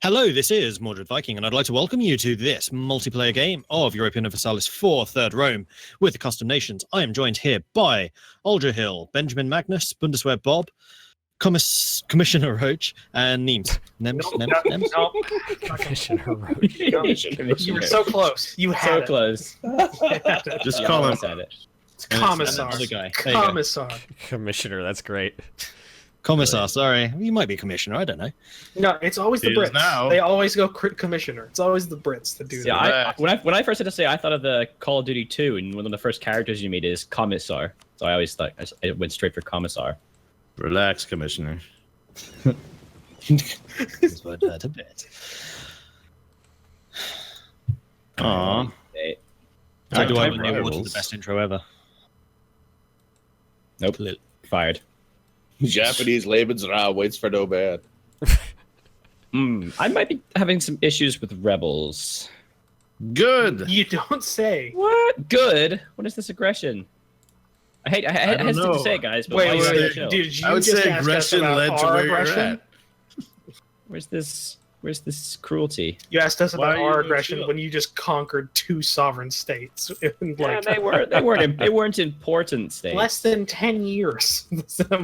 Hello, this is Mordred Viking, and I'd like to welcome you to this multiplayer game of Europa Universalis 4 Third Rome with the Custom Nations. I am joined here by Aldra Hill, Benjamin Magnus, Bundeswehr Bob, Commissioner Roach, and Neems. No. Commissioner Roach. You were so close. You had So it. close. Just call him. It's Commissar. Another guy. There you go. Commissar. Commissioner, that's great. Commissar, sorry. You might be Commissioner, I don't know. No, it's always the He is Brits. now. They always go Commissioner. It's always the Brits that do Yeah, that. when I first had to say, I thought of the Call of Duty 2, and one of the first characters you meet is Commissar. So I always thought I went straight for Commissar. Relax, Commissioner. Just word that a bit. Aww. Hey, So do I Time win the award for the rivals. best intro ever? nope, fired. Japanese Lebensraum waits for no man. I might be having some issues with rebels. Good. You don't say. What? Good? What is this aggression? I don't hesitate know. to say it, guys, but Wait, why wait, is wait. it chill? Did you I would just say ask us aggression about led to our where you're aggression? at. Where's this cruelty? You asked us Why about are our you aggression chill? when you just conquered 2 sovereign states in Yeah, like they weren't important states. less than 10 years.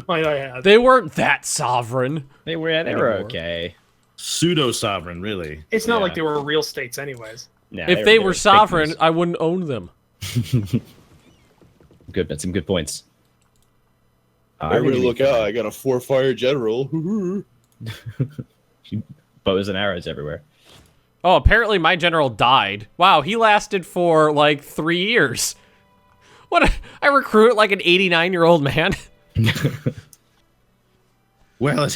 Might I add? They weren't that sovereign. They were Anymore. okay. Pseudo sovereign, really. It's not Yeah. like they were real states, anyways. Yeah, If they were fake sovereign, news. I wouldn't own them. Good, that's some good points. Everybody look out! I got a 4-fire general. Bows and arrows everywhere. Oh, apparently my general died. Wow, he lasted for like 3 years. I recruit like an 89-year-old man. Well,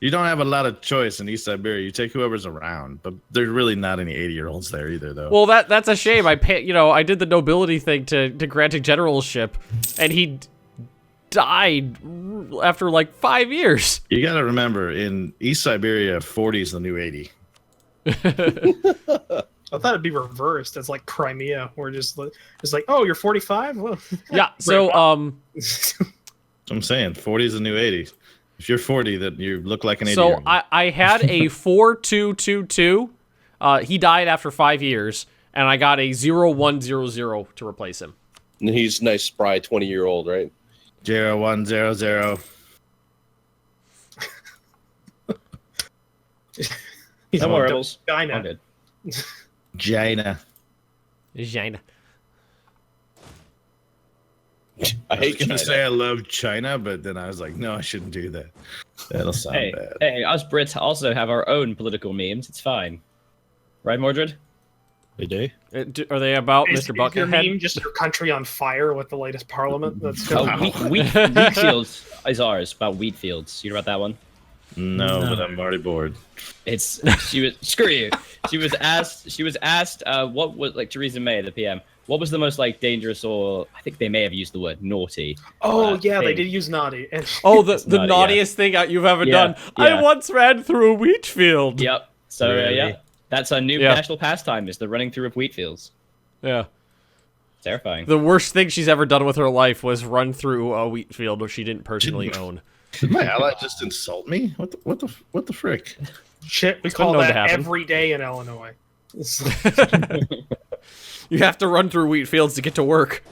you don't have a lot of choice in East Siberia. You take whoever's around, but there's really not any 80-year-olds there either, though. Well, that's a shame. I I did the nobility thing to grant a generalship, and he died after like 5 years. You got to remember, in East Siberia, 40 is the new 80. I thought it'd be reversed. It's like Crimea, where it's like, oh, you're 45. Well, Yeah. So So I'm saying 40 is the new 80. If you're 40, then you look like an 80. So I had a 4222. He died after 5 years, and I got a 0100 to replace him. And he's a nice, spry 20-year-old, right? 0100. he's No more a rebels. guy All now. good. Jaina. Jane. I hate Can China. you say I love China? But then I was like, no, I shouldn't do that. That'll sound bad. Hey, us Brits also have our own political memes. It's fine. Right, Mordred? We do. Are they about Is Mr. your Buckethead? meme just your country on fire with the latest parliament? That's Oh, Wow. wheat fields is ours. About wheat fields. You know about that one? No, but I'm already bored. She was screw you. She was asked what was like Theresa May, the PM. What was the most like dangerous, or I think they may have used the word naughty. Oh yeah, they thing. did use naughty. And Oh, the It's not, yeah. naughtiest thing you've ever Yeah, done. yeah. I once ran through a wheat field. Yep. So Really? yeah, that's our new Yeah. national pastime: is the running through of wheat fields. Yeah. Terrifying. The worst thing she's ever done with her life was run through a wheat field which she didn't personally own. Did my ally just insult me? What the frick? shit, we It's been call known to that happen. every day in Illinois. It's- You have to run through wheat fields to get to work.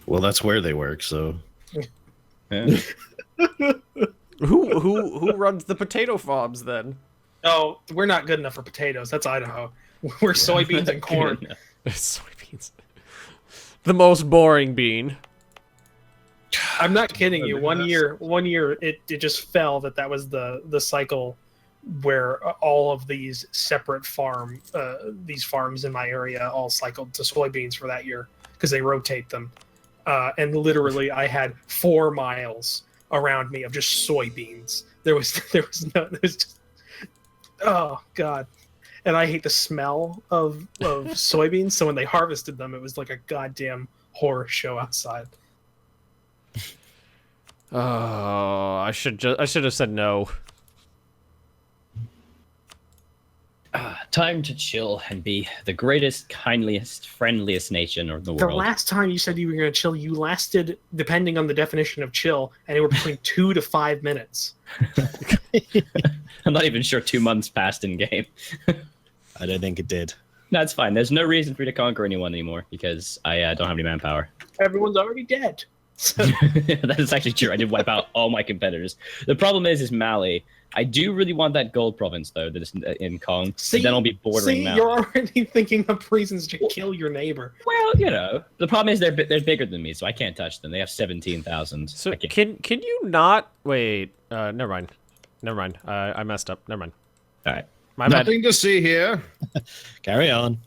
Well, that's where they work, so Yeah. Who runs the potato farms then? oh, we're not good enough for potatoes. That's Idaho. We're soybeans and corn. Soybeans. The most boring bean. I'm not kidding you. One That's- year, it just fell that was the cycle where all of these separate these farms in my area all cycled to soybeans for that year because they rotate them. And literally, I had 4 miles around me of just soybeans. There was just, oh god. And I hate the smell of soybeans. So when they harvested them, it was like a goddamn horror show outside. Oh, I should have said no. Time to chill and be the greatest, kindliest, friendliest nation in the The world. last time you said you were going to chill, you lasted, depending on the definition of chill, anywhere between 2 to 5 minutes. I'm not even sure 2 months passed in game. I don't think it did. No, it's fine. There's no reason for me to conquer anyone anymore because I don't have any manpower. Everyone's already dead. That is actually true. I did wipe out all my competitors. The problem is Mali. I do really want that gold province though that is in Kong. See, then I'll be bordering Mali. you're already thinking of reasons to kill your neighbor. Well, you know, the problem is they're bigger than me, so I can't touch them. They have 17,000. So can you not wait? Never mind. I messed up. Never mind. All right. My bad. Nothing to see here. Carry on.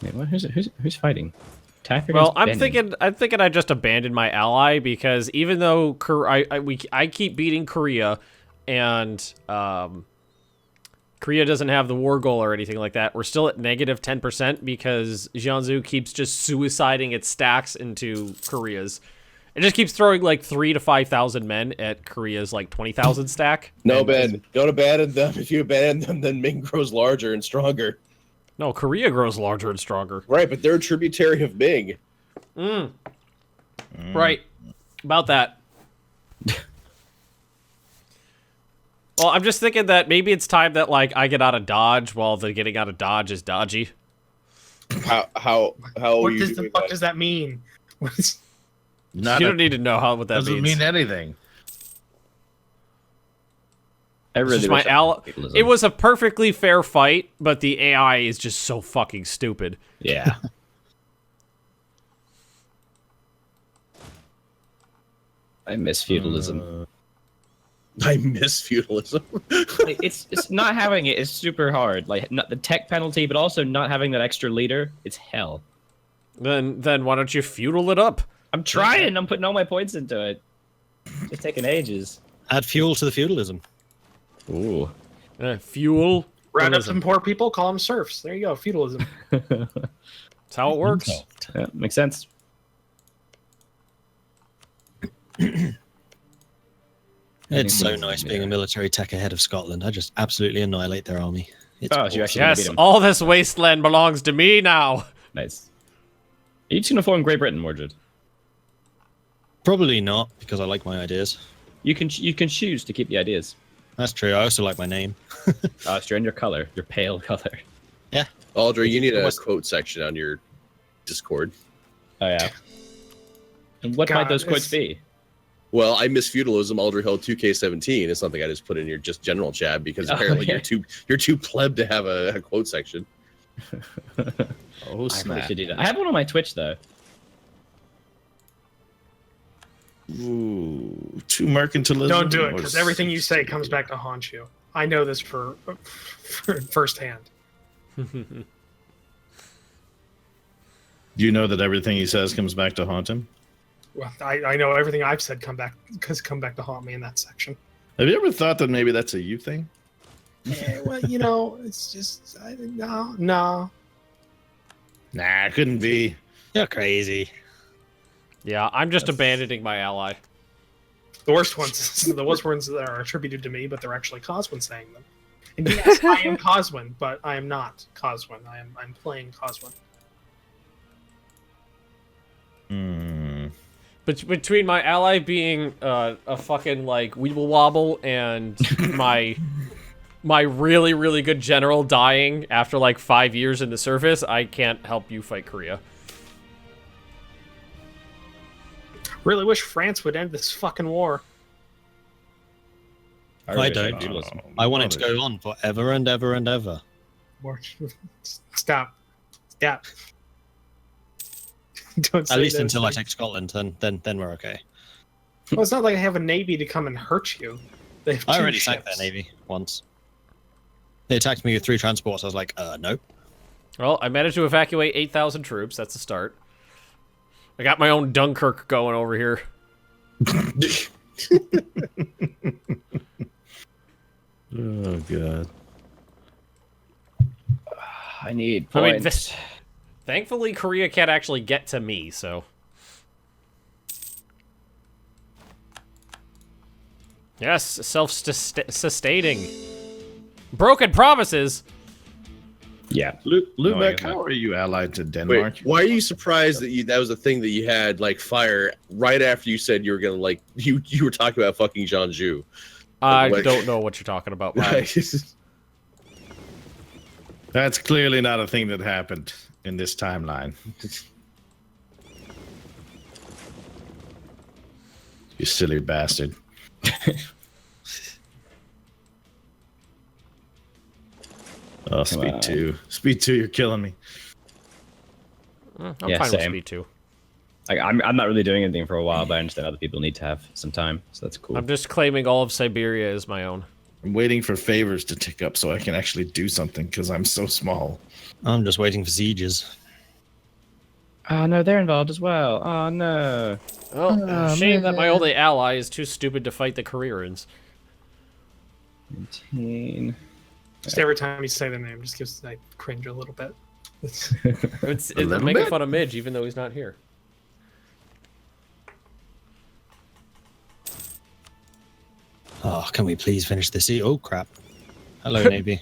Wait, what? Who's fighting? Well, I'm thinking I just abandoned my ally because even though I keep beating Korea, and Korea doesn't have the war goal or anything like that, we're still at negative 10% because Jiangsu keeps just suiciding its stacks into Korea's. It just keeps throwing like 3,000 to 5,000 men at Korea's like 20,000 stack. No, Ben, don't abandon them. If you abandon them, then Ming grows larger and stronger. No, Korea grows larger and stronger. Right, but they're a tributary of Ming. Right. About that. Well, I'm just thinking that maybe it's time that like I get out of Dodge while the getting out of Dodge is dodgy. How What does the fuck does that mean? You don't need to know what that doesn't means. mean anything. I really Just my wish I ally. had capitalism. It was a perfectly fair fight, but the AI is just so fucking stupid. Yeah. I miss feudalism. I miss feudalism. Like, it's not having it is super hard. Like not the tech penalty, but also not having that extra leader. It's hell. Then why don't you feudal it up? I'm trying. I'm putting all my points into it. It's taking ages. Add fuel to the feudalism. Ooh. Fuel. Round up feudalism. some poor people, call them serfs. There you go, feudalism. That's how it works. Yeah, makes sense. It's so nice being a military tech ahead of Scotland. I just absolutely annihilate their army. It's Oh, so awesome. you actually beat Yes, him. all this wasteland belongs to me now. Nice. Are you just gonna form Great Britain, Mordred? Probably not, because I like my ideas. You can choose to keep the ideas. That's true. I also like my name. So you're in your color, your pale color. Yeah. Aldra, you need a quote section on your Discord. Oh yeah. And what God, might those quotes it's- be? Well, I miss feudalism. Aldra held 2K17 is something I just put in your just general chat because Oh, apparently yeah. you're too pleb to have a quote section. Oh, I really snap. should do that. I have one on my Twitch though. Ooh, too mercantilism. Don't do it, because was- everything you say comes back to haunt you. I know this for firsthand. Do you know that everything he says comes back to haunt him? Well, I know everything I've said come back to haunt me in that section. Have you ever thought that maybe that's a you thing? Yeah, well, you know, it's just no. Nah, it couldn't be. You're crazy. Yeah, I'm just abandoning my ally. The worst ones that are attributed to me, but they're actually Coswin saying them. And yes, I am Coswin, but I am not Coswin. I'm playing Coswin. But between my ally being a fucking like weeble wobble and my really really good general dying after like 5 years in the service, I can't help you fight Korea. Really wish France would end this fucking war. I really don't. wish feudalism. I want it to go on forever and ever and ever. Stop. Don't say At least those until I things. take Scotland, then we're okay. Well, it's not like I have a navy to come and hurt you. They have I two already sank their ships. navy once. They attacked me with 3 transports. I was like, nope. Well, I managed to evacuate 8,000 troops. That's a start. I got my own Dunkirk going over here. Oh god. I need I mean, points. thankfully, Korea can't actually get to me, so. Yes, self-sustaining. Broken promises. Yeah. Lubeck, No, how are you allied to Denmark? Wait, why are you surprised that was a thing that you had like fire right after you said you were gonna like you were talking about fucking Jeonju? I Like- don't know what you're talking about, man. That's clearly not a thing that happened in this timeline. You silly bastard. Oh, speed on. 2. Speed 2, you're killing me. I'm Yeah, fine with same. speed 2. Like, I'm not really doing anything for a while, but I understand other people need to have some time, so that's cool. I'm just claiming all of Siberia as my own. I'm waiting for favors to tick up so I can actually do something because I'm so small. I'm just waiting for sieges. Oh no, they're involved as well. Oh no. Well, shame that my only ally is too stupid to fight the Koreans. 19. Just every time you say the name, just gives I cringe a little bit. It's little making bit? fun of Midge, even though he's not here. Oh, can we please finish this? Oh, crap. Hello, Navy.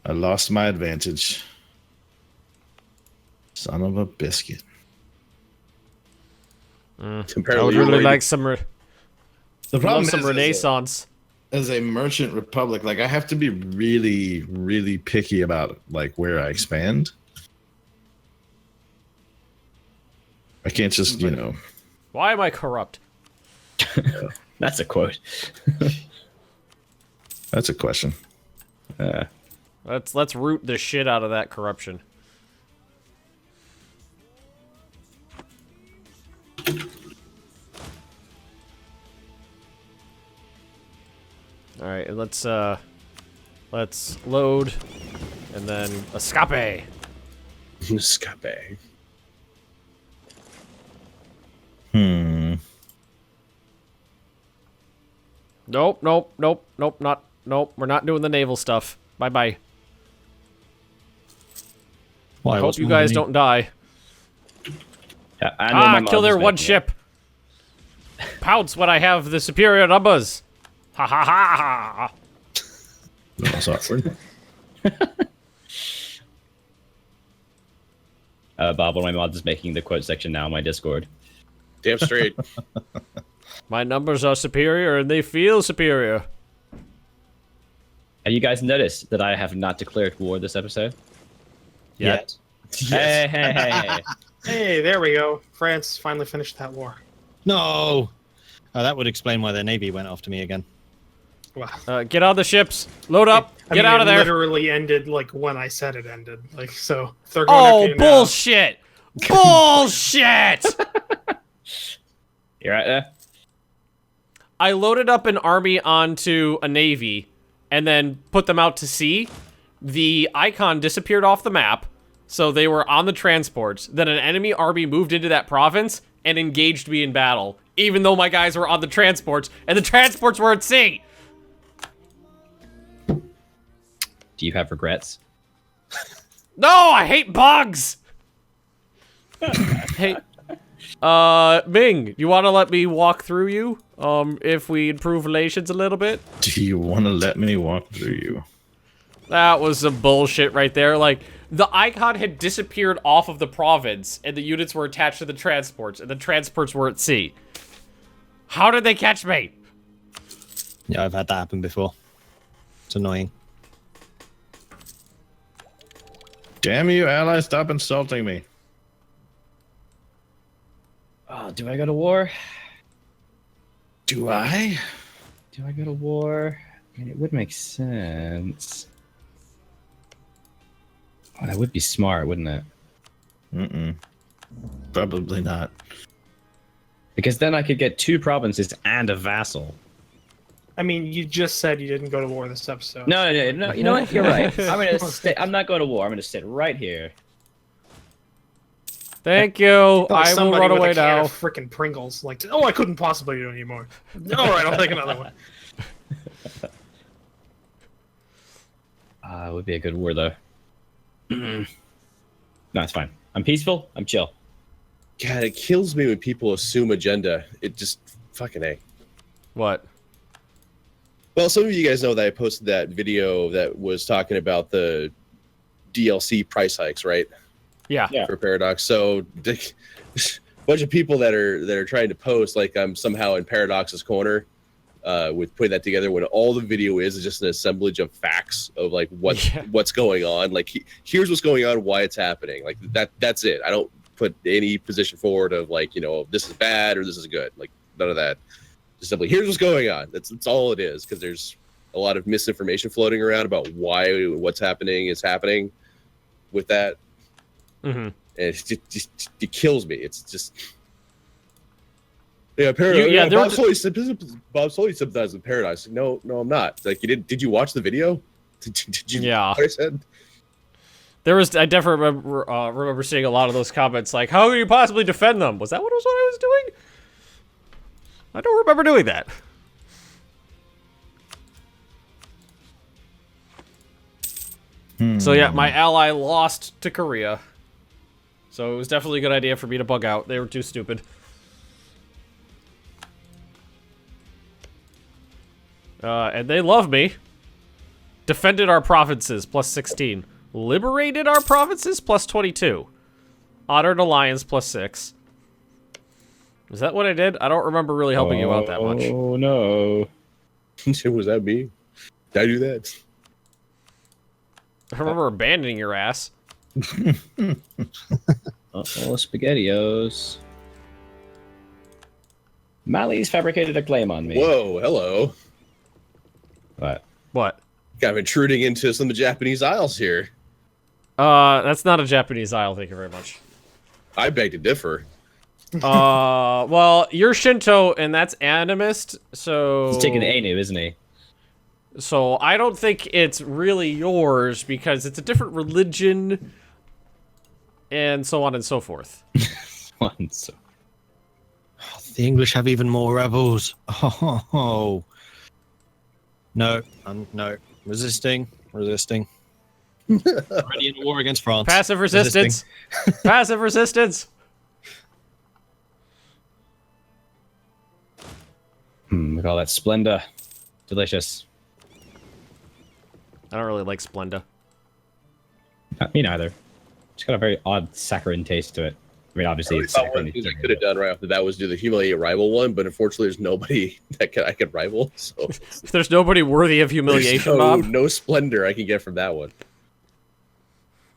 I lost my advantage. Son of a biscuit. I Apparently would you're really waiting- like some, The love some Renaissance. As a merchant republic, like I have to be really, really picky about like where I expand. I can't just, Why am I corrupt? That's a quote. That's a question. Let's root the shit out of that corruption. All right, and let's load, and then escape. Escape. Nope, nope, nope, nope, nope. We're not doing the naval stuff. Bye bye. Why? Hope what's you wrong with guys me? don't die. I know my Kill mod their is one making ship. Pounce when I have the superior numbers. Ha ha ha ha. That's awkward. Bob, one of my mods is making the quote section now on my Discord. Damn straight. My numbers are superior and they feel superior. Have you guys noticed that I have not declared war this episode? Yet. Hey, hey, hey, hey. Hey, there we go. France finally finished that war. No. Oh, that would explain why their navy went after me again. Wow. Get on the ships. Load up. I Get mean, out of it there. Literally ended like when I said it ended. Like so, they're going after Oh, you now. bullshit. Bullshit. You right there? I loaded up an army onto a navy and then put them out to sea. The icon disappeared off the map, so they were on the transports. Then an enemy army moved into that province and engaged me in battle, even though my guys were on the transports, and the transports were at sea. Do you have regrets? No, I hate bugs. Hey, Ming, you want to let me walk through you? If we improve relations a little bit? Do you want to let me walk through you? That was some bullshit right there. Like, the icon had disappeared off of the province, and the units were attached to the transports, and the transports were at sea. How did they catch me? Yeah, I've had that happen before. It's annoying. Damn you, ally, stop insulting me. Oh, do I go to war? Do I? Do I go to war? I mean, it would make sense. Oh, that would be smart, wouldn't it? Mm-mm. Probably not. Because then I could get 2 provinces and a vassal. I mean, you just said you didn't go to war this episode. No. You know what? You're right. I'm not going to war. I'm gonna sit right here. Thank you. Like I will somebody run with away a can now. of frickin' Pringles. Like, oh, I couldn't possibly do anymore. All right, I'll take another one. It would be a good war, though. No, it's fine. I'm peaceful. I'm chill. God, it kills me when people assume agenda. It just fucking A. What? Well, some of you guys know that I posted that video that was talking about the DLC price hikes, right? Yeah. For Paradox. So a bunch of people that are trying to post like I'm somehow in Paradox's corner with putting that together when all the video is just an assemblage of facts of like what's going on. Like here's what's going on, why it's happening. Like that's it. I don't put any position forward of like, this is bad or this is good. Like none of that. Just simply here's what's going on. That's all it is, because there's a lot of misinformation floating around about why what's happening is happening with that. Mm-hmm. And it kills me. It's just Bob's totally sympathizes with Paradise. No, I'm not. Like did you watch the video? Did you what I said? I definitely remember seeing a lot of those comments like, how can you possibly defend them? Was that what I was doing? I don't remember doing that. So yeah, my ally lost to Korea. So it was definitely a good idea for me to bug out. They were too stupid. And they love me. Defended our provinces, plus 16. Liberated our provinces, plus 22. Honored alliance, plus 6. Is that what I did? I don't remember really helping you out that much. Oh, no. Was that me? Did I do that? I remember abandoning your ass. Uh-oh, SpaghettiOs. Mali's fabricated a claim on me. Whoa, hello. What? Kind of intruding into some of the Japanese isles here. That's not a Japanese isle, thank you very much. I beg to differ. Well, you're Shinto, and that's animist, so... He's taking the Ainu, isn't he? So I don't think it's really yours, because it's a different religion, and so on and so forth. The English have even more rebels. Oh. No, no. Resisting. Already in a war against France. Passive resistance. Passive resistance. We call that Splenda. Delicious. I don't really like Splenda. Me neither. It's got a very odd saccharine taste to it. I mean, obviously, it's One saccharine. of the things I could have done right after that was do the humiliate rival one, but unfortunately, there's nobody that I could rival. So There's nobody worthy of humiliation, Bob. No splendor I can get from that one.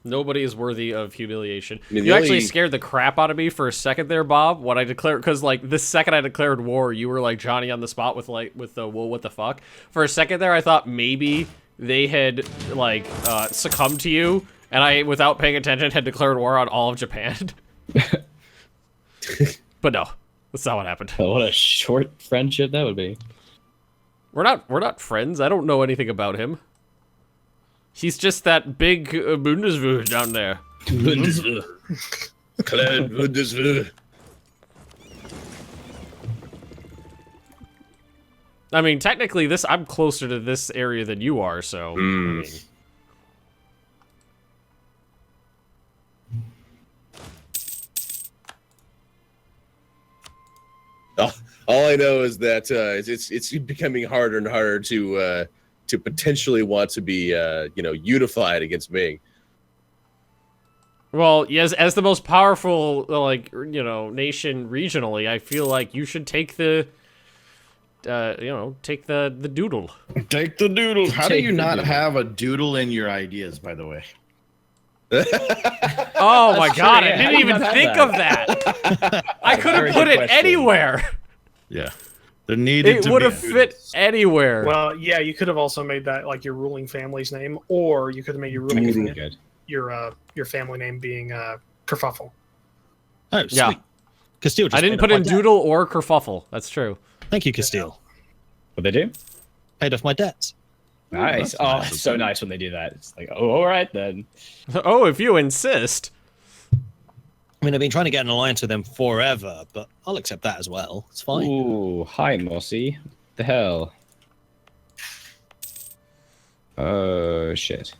Nobody is worthy of humiliation. I mean, You actually scared the crap out of me for a second there, Bob, when I declared, because like the second I declared war, you were like Johnny on the spot with the well, what the fuck? For a second there, I thought maybe they had like succumbed to you, and I, without paying attention, had declared war on all of Japan. But no, that's not what happened. Oh, what a short friendship that would be. We're not friends. I don't know anything about him. He's just that big Bundeswehr down there. Bundeswehr. Clan Bundeswehr. I mean, technically, I'm closer to this area than you are, so. I mean. All I know is that it's becoming harder and harder to potentially want to be unified against Ming. Well, yes, as the most powerful nation regionally, I feel like you should take the take the doodle. Take the doodle. How do you not have a doodle in your ideas, by the way? Oh my god, I didn't even think of that. I could have put it anywhere. Yeah. There needed to It would be have fit anywhere. Well, yeah, you could have also made that like your ruling family's name, or you could have made your ruling your family name being Kerfuffle. Oh, sweet. Yeah. Castile just I didn't paid put off in my debt. doodle or kerfuffle. That's true. Thank you, Castile. What they do? Paid off my debts. Nice. that's Oh, nice. it's so nice when they do that. It's like, oh, all right then. Oh, if you insist. I mean, I've been trying to get an alliance with them forever, but I'll accept that as well. It's fine. Ooh, hi, Mossy. The hell? Oh, shit.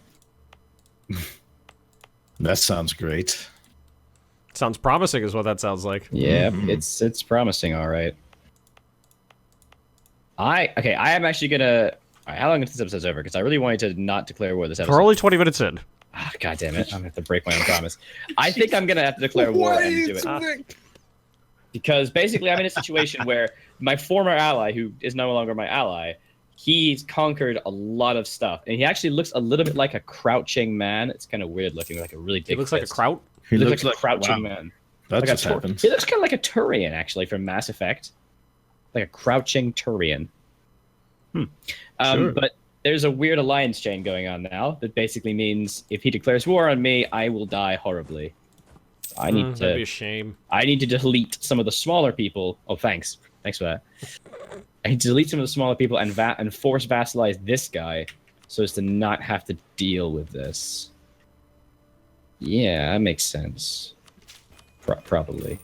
That sounds great. Sounds promising is what that sounds like. Yeah, it's promising, all right. I am actually gonna All right, how long is this episode's over? Because I really wanted to not declare war this episode. We're only 20 minutes in. Ah, God damn it! I'm gonna have to break my own promise. I think I'm gonna have to declare war and do it. Because basically, I'm in a situation where my former ally, who is no longer my ally, he's conquered a lot of stuff, and he actually looks a little bit like a crouching man. It's kind of weird looking, like a really big. He looks like a kraut. He looks like a crouching man. That Like just a happened. He looks kind of like a Turian, actually, from Mass Effect. Like a crouching Turian. Sure. But there's a weird alliance chain going on now that basically means if he declares war on me, I will die horribly. I need That'd be a to. shame. I need to delete some of the smaller people. Oh, thanks for that. I need to delete some of the smaller people and force vassalize this guy, so as to not have to deal with this. Yeah, that makes sense. Probably.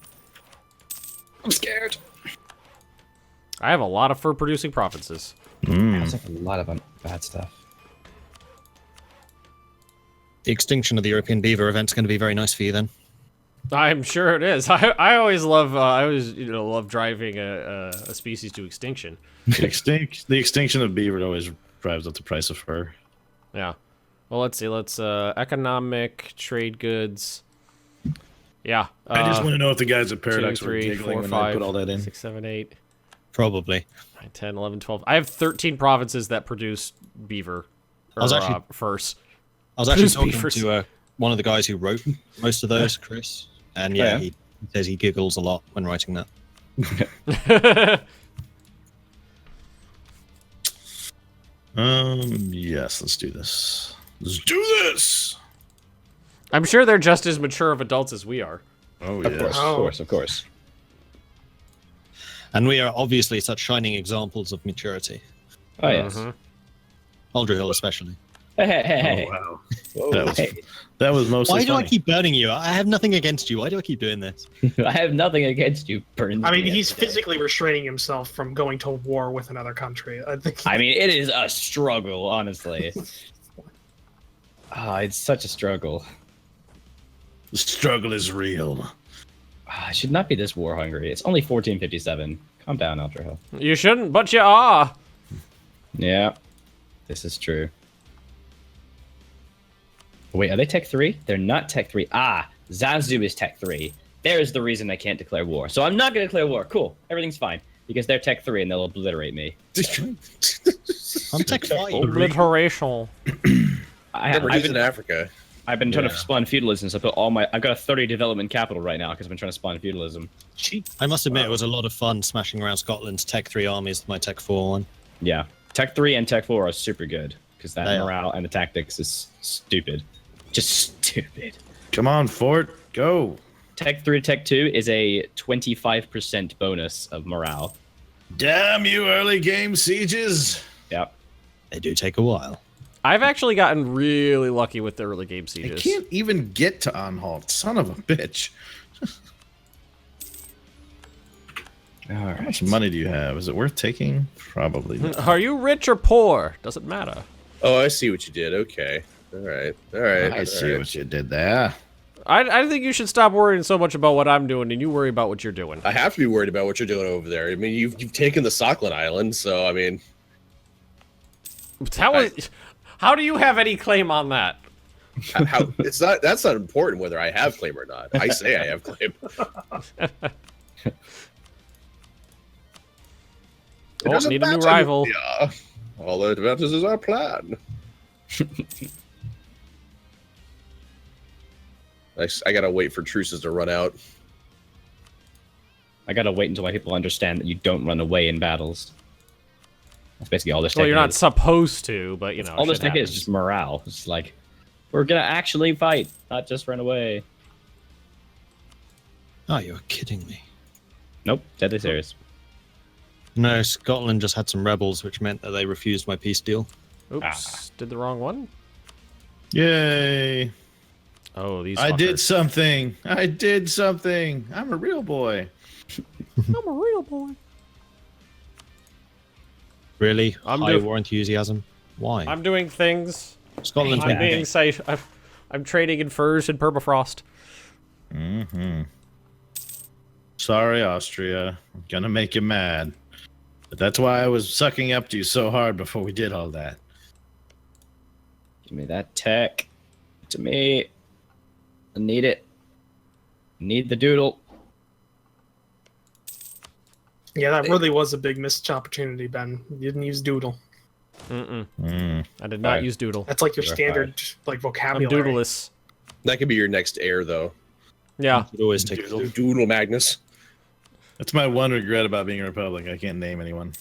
I'm scared. I have a lot of fur-producing provinces. There's like a lot of bad stuff. The extinction of the European beaver event's going to be very nice for you then. I'm sure it is. I always love love driving a species to extinction. The extinction of beaver always drives up the price of fur. Yeah. Well, let's see. Let's economic trade goods. Yeah. I just want to know if the guys at 2, Paradox were 3, giggling 4, when 5, I put all that in. 6, 7, 8, Probably. 9, 10, 11, 12. I have 13 provinces that produce beaver. Or, I was actually- furs. I was actually Produce talking beavers. to one of the guys who wrote most of those, Chris. And yeah, yeah. he says he giggles a lot when writing that. Yes, let's do this. Let's do this. I'm sure they're just as mature of adults as we are. Oh Of course, yes. of course. And we are obviously such shining examples of maturity. Oh yes. Mhm. Aldra Hill especially. Hey. Oh wow. Whoa, That was- hey. That was mostly Why do I funny. keep burning you? I have nothing against you. Why do I keep doing this? I have nothing against you, Burns. I mean, he's physically restraining himself from going to war with another country. I think. I mean, it is a struggle, honestly. It's such a struggle. The struggle is real. I should not be this war hungry. It's only 1457. Calm down, Ultra Hill. You shouldn't, but you are. Yeah, this is true. Wait, are they Tech 3? They're not Tech 3. Ah, Zazu is Tech 3. There's the reason I can't declare war. So I'm not going to declare war. Cool. Everything's fine. Because they're Tech 3 and they'll obliterate me. I'm Tech 5. Obliteration. Remember, he's in Africa. I've been trying to Yeah. spawn feudalism, so I've got a 30 development capital right now because I've been trying to spawn feudalism. I must admit, it was a lot of fun smashing around Scotland's Tech 3 armies, my Tech 4 one. Yeah. Tech 3 and Tech 4 are super good because that They are. morale and the tactics is stupid. Just stupid. Come on, Fort, go. Tech 3 to Tech 2 is a 25% bonus of morale. Damn you, early game sieges. Yep. They do take a while. I've actually gotten really lucky with the early game I sieges. can't even get to Anhalt. Son of a bitch. All How right. much money do you have? Is it worth taking? Probably not. Are you rich or poor? Doesn't matter. Oh, I see what you did. Okay. All right. I see what you did there. I think you should stop worrying so much about what I'm doing and you worry about what you're doing. I have to be worried about what you're doing over there. I mean, you've taken the Sakhalin Island, so I mean, How do you have any claim on that? how it's not that's not important whether I have claim or not. I say I have claim. It Oh, doesn't need a new matter. rival. Yeah. All the advances is our plan. I gotta wait for truces to run out. I gotta wait until my people understand that you don't run away in battles. That's basically all this Well, tech you're not is. supposed to, but you know. All this shit tech is happens. just morale. It's like, we're gonna actually fight, not just run away. Oh, you're kidding me. Nope, deadly serious. No, Scotland just had some rebels, which meant that they refused my peace deal. Oops, did the wrong one. Yay. Oh, these. I did fuckers. something. I did something. I'm a real boy. I'm a real boy. Really? I'm High doing- war enthusiasm? Why? I'm doing things. Scotland's I'm been being safe. I'm trading in furs and permafrost. Mm-hmm. Sorry, Austria. I'm gonna make you mad. But that's why I was sucking up to you so hard before we did all that. Give me that tech. To me. I need it. Need the doodle. Yeah, that really was a big missed opportunity, Ben. You didn't use doodle. I did not use doodle. That's like your You're standard like I'm vocabulary. doodleless. That could be your next heir, though. Yeah. It always take Doodle Magnus. That's my one regret about being a Republic. I can't name anyone.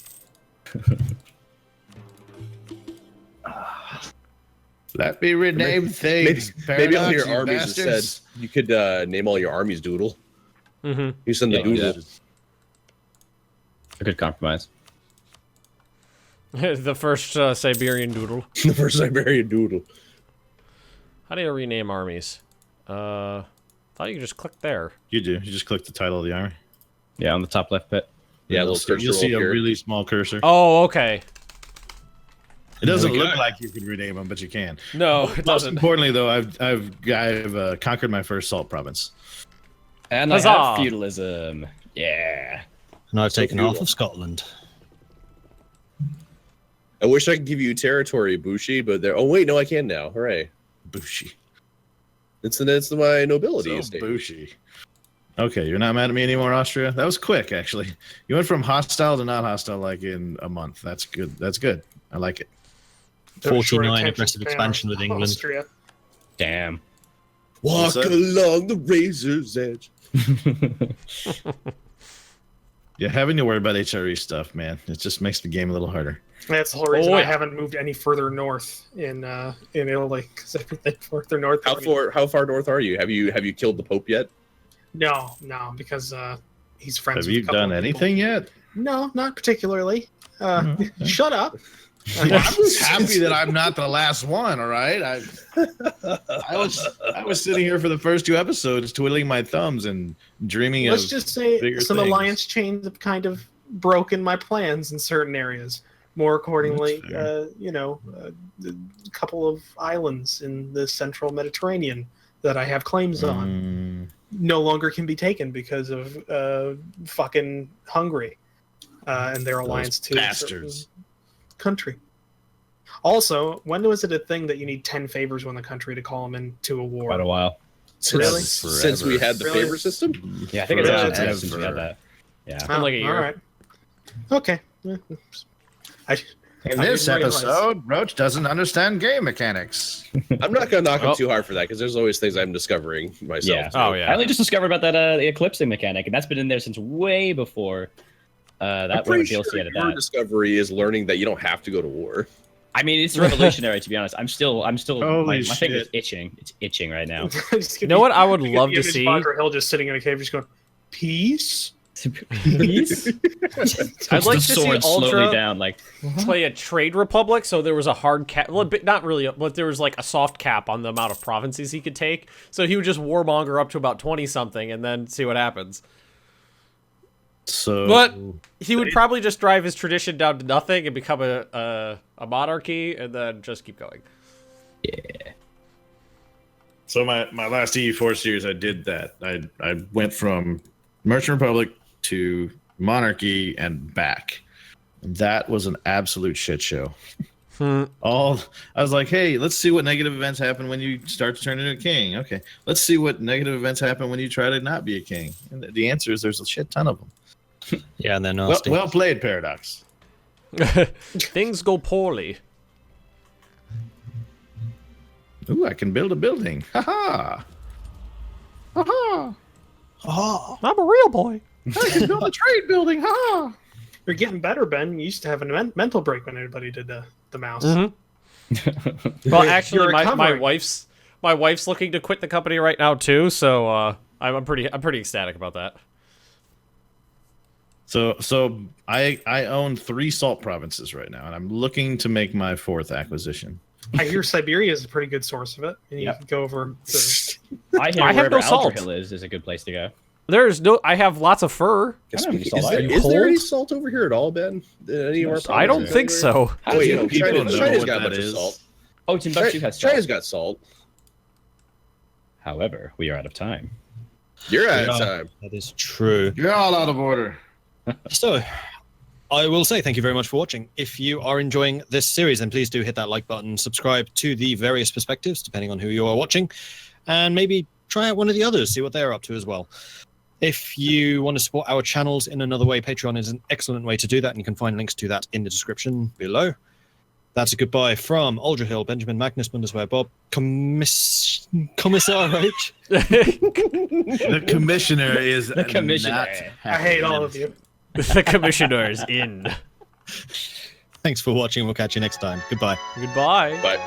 Let me rename things. Maybe all your Paradox, you armies bastards. instead. You could name all your armies Doodle. Mm-hmm. You send the Yeah, do Doodle. that. A good compromise. The first Siberian doodle. The first Siberian Doodle. How do you rename armies? Thought you could just click there. You do. You just click the title of the army. Yeah, on the top left bit. Yeah, You'll little see- cursor You'll see will a appear. really small cursor. Oh, okay. It doesn't There we look go. like you can rename them, but you can. No, it Most doesn't. importantly, though, I've conquered my first salt province. And Huzzah! I have feudalism. Yeah. And I've taken half cool. of Scotland. I wish I could give you territory, Bushi, but there. Oh wait, no, I can now. Hooray! Bushi. It's my nobility So estate. Bushi. Okay, you're not mad at me anymore, Austria? That was quick, actually. You went from hostile to not hostile like in a month. That's good. That's good. I like it. Don't short 49 attention aggressive span expansion on with England. Austria. Damn. Walk What's that? along the razor's edge. Yeah, having to worry about HRE stuff, man. It just makes the game a little harder. That's the whole reason Oh, I yeah. haven't moved any further north in Italy, because everything further north. How far north are you? Have you killed the Pope yet? No, because he's friends. Have with you a couple done of people. anything yet? No, not particularly. okay. Shut up. I'm just happy that I'm not the last one. All right, I was sitting here for the first 2 episodes, twiddling my thumbs and dreaming Let's of. just say bigger some things. alliance chains have kind of broken my plans in certain areas. More accordingly, That's a couple of islands in the central Mediterranean that I have claims on no longer can be taken because of fucking Hungary and their alliance to a certain bastards. country. Also, when was it a thing that you need 10 favors when the country to call them into a war? Quite a while. Really? Since we had the Really? favor system. Yeah, I think it's Forever. actually 10 since we had that. Yeah. been like a year. All right. Okay. Yeah. In I this didn't realize. episode, Roach doesn't understand game mechanics. I'm not gonna knock him Oh. too hard for that because there's always things I'm discovering myself. Yeah. too. Oh, I yeah. only just discovered about that the eclipsing mechanic, and that's been in there since way before I'm that pretty DLC sure added your that. discovery is learning that you don't have to go to war. I mean, it's revolutionary to be honest. I'm still Holy my finger's shit. itching. It's itching right now. You know what I would love to see? Padre Hill just sitting in a cave, just going, peace. Peace? I'd like to the see sword slowly Ultra down, like play a trade republic, so there was a hard cap. Well, not really, but there was like a soft cap on the amount of provinces he could take. So he would just warmonger up to about 20 something, and then see what happens. So, But he would probably just drive his tradition down to nothing and become a monarchy, and then just keep going. so my last EU4 series, I did that. I went from Merchant Republic to Monarchy and back. That was an absolute shit show. I was like, hey, let's see what negative events happen when you start to turn into a king. Okay, let's see what negative events happen when you try to not be a king. And the answer is there's a shit ton of them. Yeah, and they're Well, nasty. well played, Paradox. Things go poorly. Ooh, I can build a building. Ha ha. Ha ha. Oh, I'm a real boy. I can build a trade building. Ha ha. You're getting better, Ben. You used to have a mental break when anybody did the mouse. Mm-hmm. Well, actually, You're my recovering. wife's looking to quit the company right now too. So I'm pretty ecstatic about that. So I own 3 salt provinces right now, and I'm looking to make my 4th acquisition. I hear Siberia is a pretty good source of it, and you Yep. can go over to I hear I have wherever no salt. Hill is a good place to go. I have lots of fur. I don't have any Is salt there, either. is there any cold? salt over here at all, Ben? Any of our I don't provinces think anywhere? so. How Wait, do you no, know? people China's know got what a bunch that of is? salt. Oh, Timbuktu has salt. China's got salt. However, we are out of time. You're out of Yeah. time. that is true. You're all out of order. So, I will say thank you very much for watching. If you are enjoying this series, then please do hit that like button, subscribe to the various perspectives, depending on who you are watching, and maybe try out one of the others, see what they're up to as well. If you want to support our channels in another way, Patreon is an excellent way to do that, and you can find links to that in the description below. That's a goodbye from Aldra Hill, Benjamin, Magnus, Bundeswehr, Bob, Commissar H. The commissioner is The commissioner. not I hate all of you. The commissioner's in. Thanks for watching. We'll catch you next time. Goodbye. Goodbye. But